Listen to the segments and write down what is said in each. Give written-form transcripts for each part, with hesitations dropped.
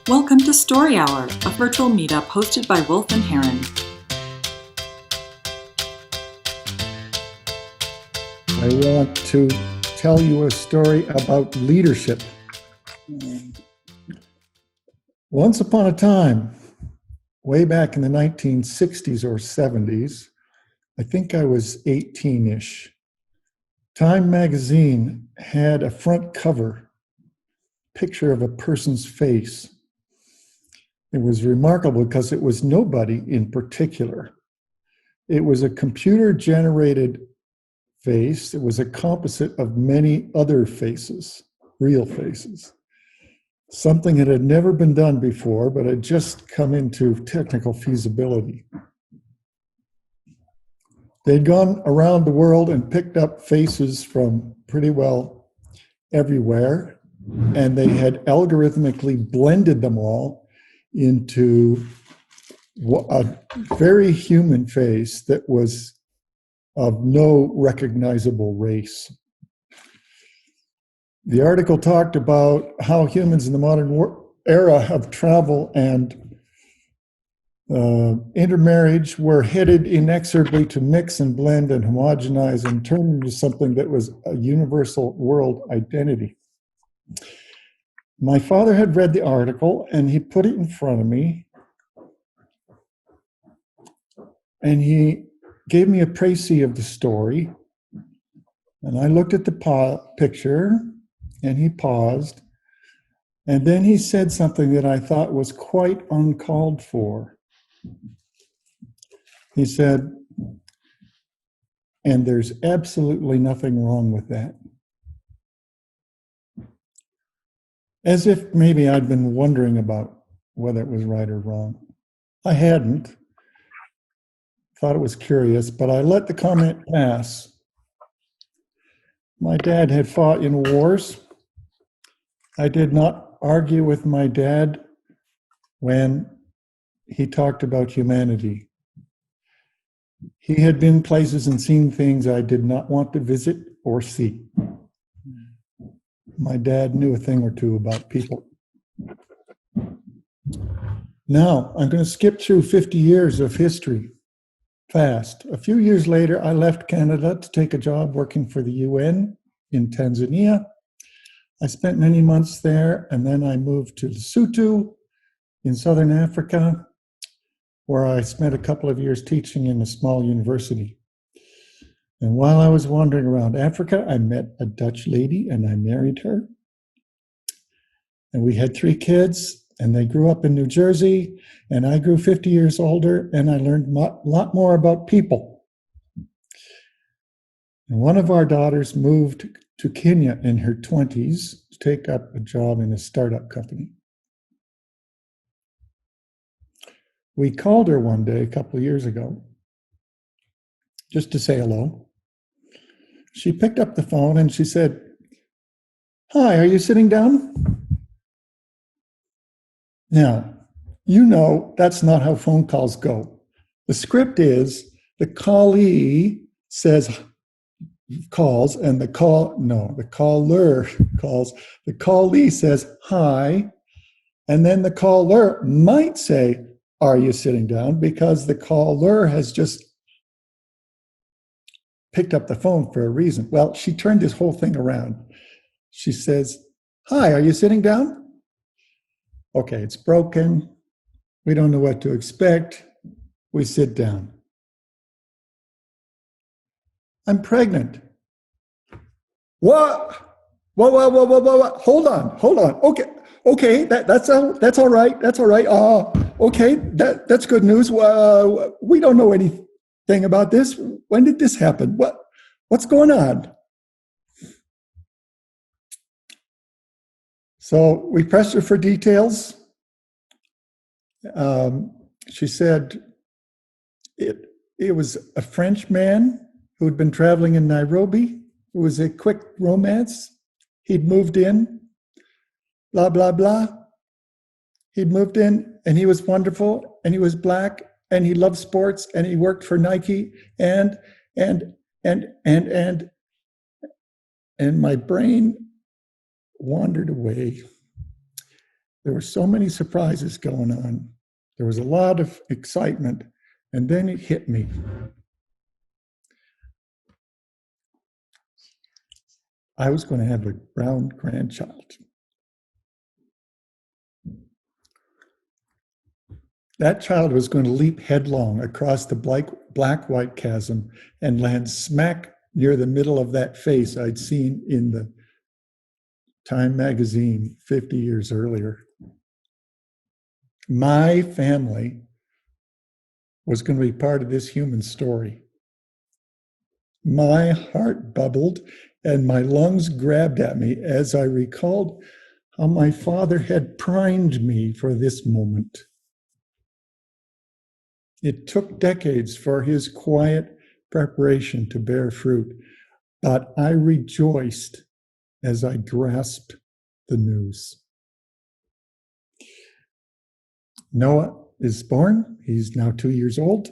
Welcome to Story Hour, a virtual meetup hosted by Wolf and Heron. I want to tell you a story about leadership. Once upon a time, way back in the 1960s or 70s, I think I was 18-ish, Time magazine had a front cover picture of a person's face. It was remarkable because it was nobody in particular. It was a computer-generated face. It was a composite of many other faces, real faces. Something that had never been done before, but had just come into technical feasibility. They'd gone around the world and picked up faces from pretty well everywhere, and they had algorithmically blended them all into a very human face that was of no recognizable race. The article talked about how humans in the modern era of travel and intermarriage were headed inexorably to mix and blend and homogenize and turn into something that was a universal world identity. My father had read the article and he put it in front of me and he gave me a précis of the story. And I looked at the picture and he paused. And then he said something that I thought was quite uncalled for. He said, and there's absolutely nothing wrong with that. As if maybe I'd been wondering about whether it was right or wrong. I hadn't. Thought it was curious, but I let the comment pass. My dad had fought in wars. I did not argue with my dad when he talked about humanity. He had been places and seen things I did not want to visit or see. My dad knew a thing or two about people. Now, I'm going to skip through 50 years of history fast. A few years later, I left Canada to take a job working for the UN in Tanzania. I spent many months there, and then I moved to Lesotho in Southern Africa, where I spent a couple of years teaching in a small university. And while I was wandering around Africa, I met a Dutch lady and I married her. And we had 3 kids and they grew up in New Jersey and I grew 50 years older and I learned a lot more about people. And one of our daughters moved to Kenya in her 20s to take up a job in a startup company. We called her one day a couple of years ago just to say hello. She picked up the phone and she said, "Hi, are you sitting down?" Now, you know that's not how phone calls go. The script is the callee calls and the caller calls. The callee says, "Hi," and then the caller might say, "Are you sitting down?" because the caller has just picked up the phone for a reason. Well, she turned this whole thing around. She says, "Hi, are you sitting down?" Okay, it's broken. We don't know what to expect. We sit down. "I'm pregnant." What? What? Hold on. Okay, that's all right. That's all right. Okay, that's good news. We don't know anything about this. When did this happen? What's going on? So we pressed her for details. She said it was a French man who had been traveling in Nairobi. It was a quick romance. He'd moved in, blah, blah, blah. He'd moved in and he was wonderful and he was black and he loved sports and he worked for Nike and my brain wandered away. There were so many surprises going on. There was a lot of excitement, and then it hit me. I was going to have a brown grandchild. That child was going to leap headlong across the black-white chasm and land smack near the middle of that face I'd seen in the Time magazine 50 years earlier. My family was going to be part of this human story. My heart bubbled and my lungs grabbed at me as I recalled how my father had primed me for this moment. It took decades for his quiet preparation to bear fruit, but I rejoiced as I grasped the news. Noah is born. He's now 2 years old.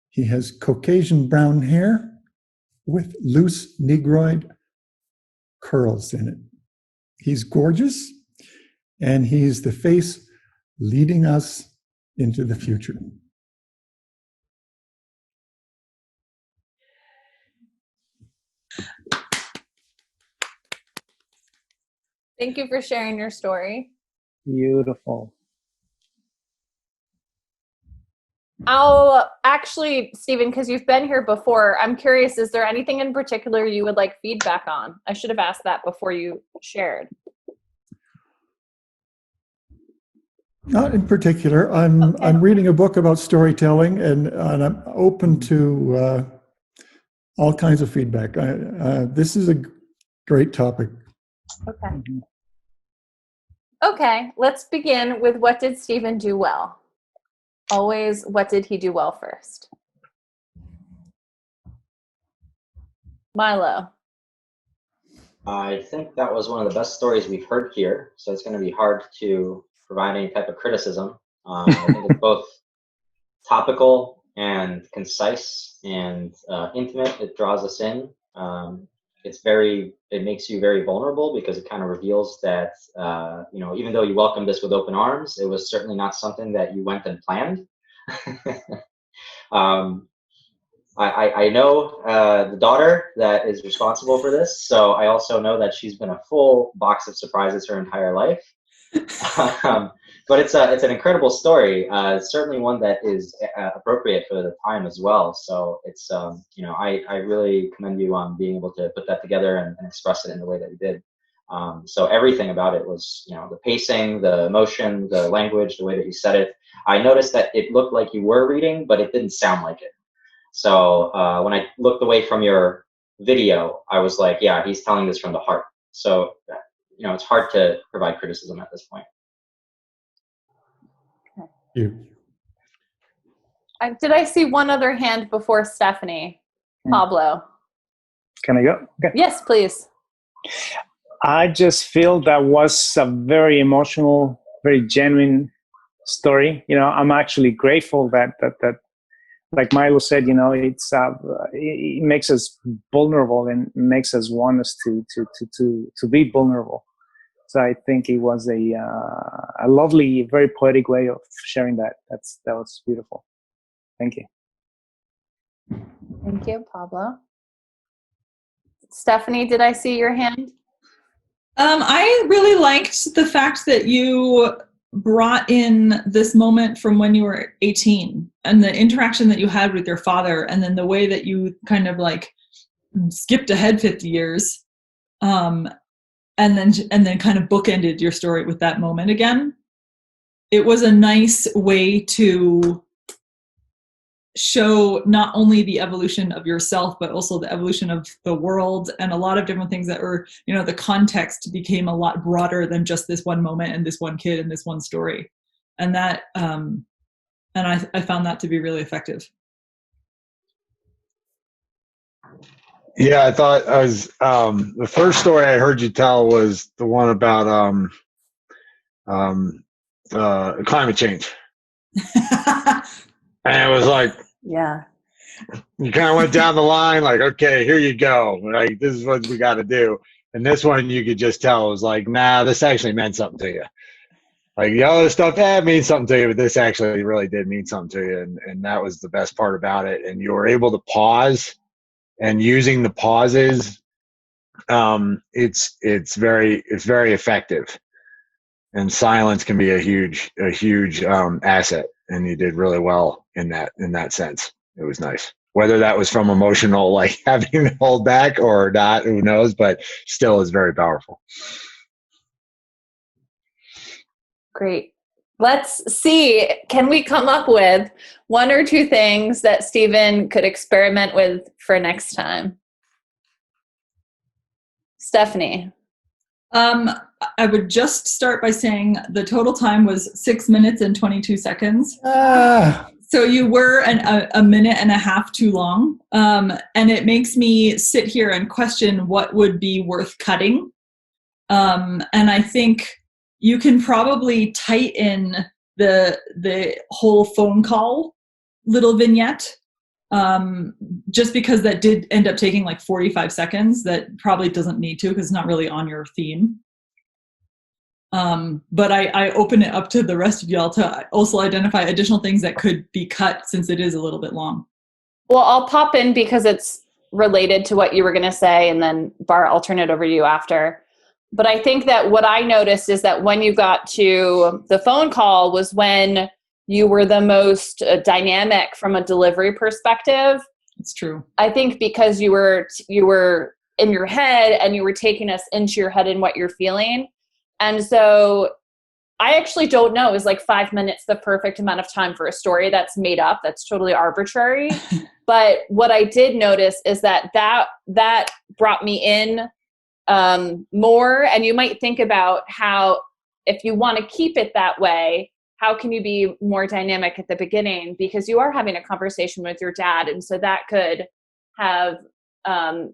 He has Caucasian brown hair with loose negroid curls in it. He's gorgeous, and he's the face leading us into the future. Thank you for sharing your story. Beautiful. I'll actually, Stephen, because you've been here before, I'm curious, is there anything in particular you would like feedback on? I should have asked that before you shared. Not in particular. I'm reading a book about storytelling, and I'm open to all kinds of feedback. This is a great topic. Okay. Okay, let's begin with what did Stephen do well? Always, what did he do well first? Milo. I think that was one of the best stories we've heard here, so it's going to be hard to provide any type of criticism. I think it's both topical and concise and intimate. It draws us in. It makes you very vulnerable because it kind of reveals that, even though you welcomed us with open arms, it was certainly not something that you went and planned. I know the daughter that is responsible for this, so I also know that she's been a full box of surprises her entire life. But it's an incredible story. It's certainly one that is appropriate for the time as well. So it's I really commend you on being able to put that together and express it in the way that you did. So everything about it was, the pacing, the emotion, the language, the way that you said it. I noticed that it looked like you were reading, but it didn't sound like it. So when I looked away from your video, I was like, yeah, he's telling this from the heart. So, it's hard to provide criticism at this point. You. Did I see one other hand before Stephanie? Pablo. Can I go? Okay. Yes, please. I just feel that was a very emotional, very genuine story. I'm actually grateful that like Milo said, it makes us vulnerable and makes us want us to be vulnerable. So I think it was a lovely, very poetic way of sharing that. That was beautiful. Thank you. Thank you, Pablo. Stephanie, did I see your hand? I really liked the fact that you brought in this moment from when you were 18 and the interaction that you had with your father, and then the way that you kind of like skipped ahead 50 years. And then kind of bookended your story with that moment again. It was a nice way to show not only the evolution of yourself, but also the evolution of the world and a lot of different things that were, the context became a lot broader than just this one moment and this one kid and this one story. And that, and I found that to be really effective. Yeah, I thought I was the first story I heard you tell was the one about climate change. And it was like, Yeah. You kind of went down the line like, okay, here you go. Like, this is what we got to do. And this one, you could just tell it was like, nah, this actually meant something to you. Like the other stuff, means something to you, but this actually really did mean something to you. And that was the best part about it. And you were able to pause, and using the pauses, it's very effective. And silence can be a huge asset. And you did really well in that sense. It was nice. Whether that was from emotional, like having to hold back or not, who knows, but still is very powerful. Great. Let's see. Can we come up with 1 or 2 things that Stephen could experiment with for next time? Stephanie. I would just start by saying the total time was 6 minutes and 22 seconds. So you were a minute and a half too long. And it makes me sit here and question what would be worth cutting. And I think you can probably tighten the whole phone call little vignette, just because that did end up taking like 45 seconds. That probably doesn't need to, because it's not really on your theme. But I open it up to the rest of y'all to also identify additional things that could be cut, since it is a little bit long. Well, I'll pop in because it's related to what you were going to say, and then Bart, I'll turn it over to you after. But I think that what I noticed is that when you got to the phone call was when you were the most dynamic from a delivery perspective. It's true. I think because you were in your head, and you were taking us into your head and what you're feeling. And so I actually don't know, is like 5 minutes the perfect amount of time for a story that's made up? That's totally arbitrary. But what I did notice is that brought me in more. And you might think about how, if you want to keep it that way, how can you be more dynamic at the beginning? Because you are having a conversation with your dad. And so that could have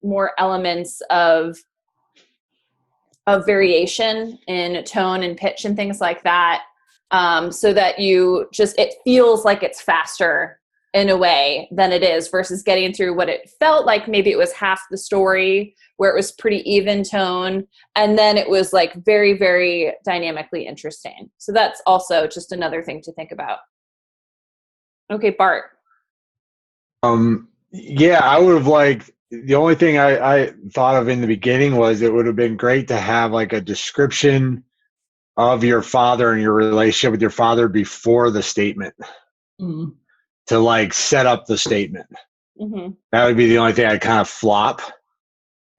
more elements of variation in tone and pitch and things like that, so that it feels like it's faster in a way than it is, versus getting through what it felt like maybe it was half the story, where it was pretty even tone, and then it was like very, very dynamically interesting. So that's also just another thing to think about. Okay, Bart. Yeah, I would have liked, the only thing I thought of in the beginning was it would have been great to have like a description of your father and your relationship with your father before the statement, to like set up the statement. Mm-hmm. That would be the only thing I'd kind of flop.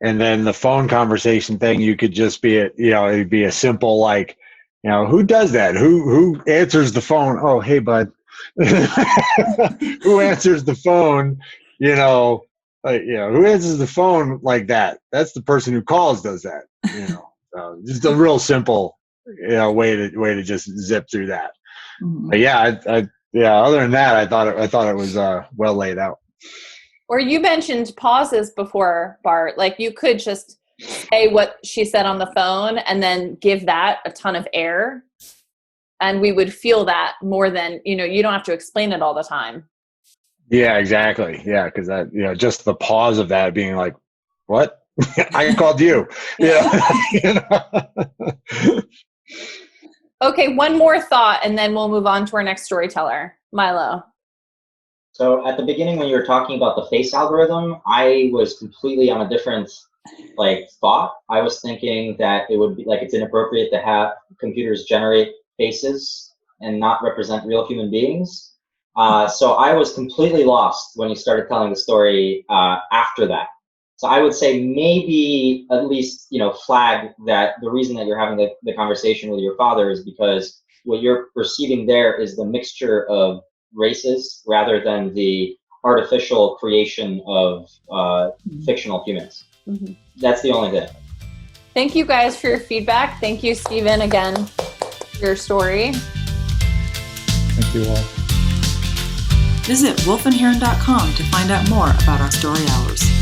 And then the phone conversation thing, you could just be it'd be a simple, like, who does that? Who answers the phone? Oh, hey, bud. Who answers the phone? Who answers the phone like that? That's the person who calls does that. Just a real simple, way to just zip through that. Mm-hmm. But yeah, other than that, I thought it was well laid out. Or you mentioned pauses before, Bart. Like, you could just say what she said on the phone and then give that a ton of air, and we would feel that more than, you don't have to explain it all the time. Yeah, exactly. Yeah, because that, just the pause of that being like, what? I called you. Yeah. Okay, one more thought, and then we'll move on to our next storyteller, Milo. So at the beginning, when you were talking about the face algorithm, I was completely on a different thought. I was thinking that it would be it's inappropriate to have computers generate faces and not represent real human beings. So I was completely lost when you started telling the story after that. So I would say maybe at least, flag that the reason that you're having the conversation with your father is because what you're perceiving there is the mixture of races rather than the artificial creation of fictional humans. Mm-hmm. That's the only thing. Thank you guys for your feedback. Thank you, Stephen, again, for your story. Thank you all. Visit wolfandheron.com to find out more about our story hours.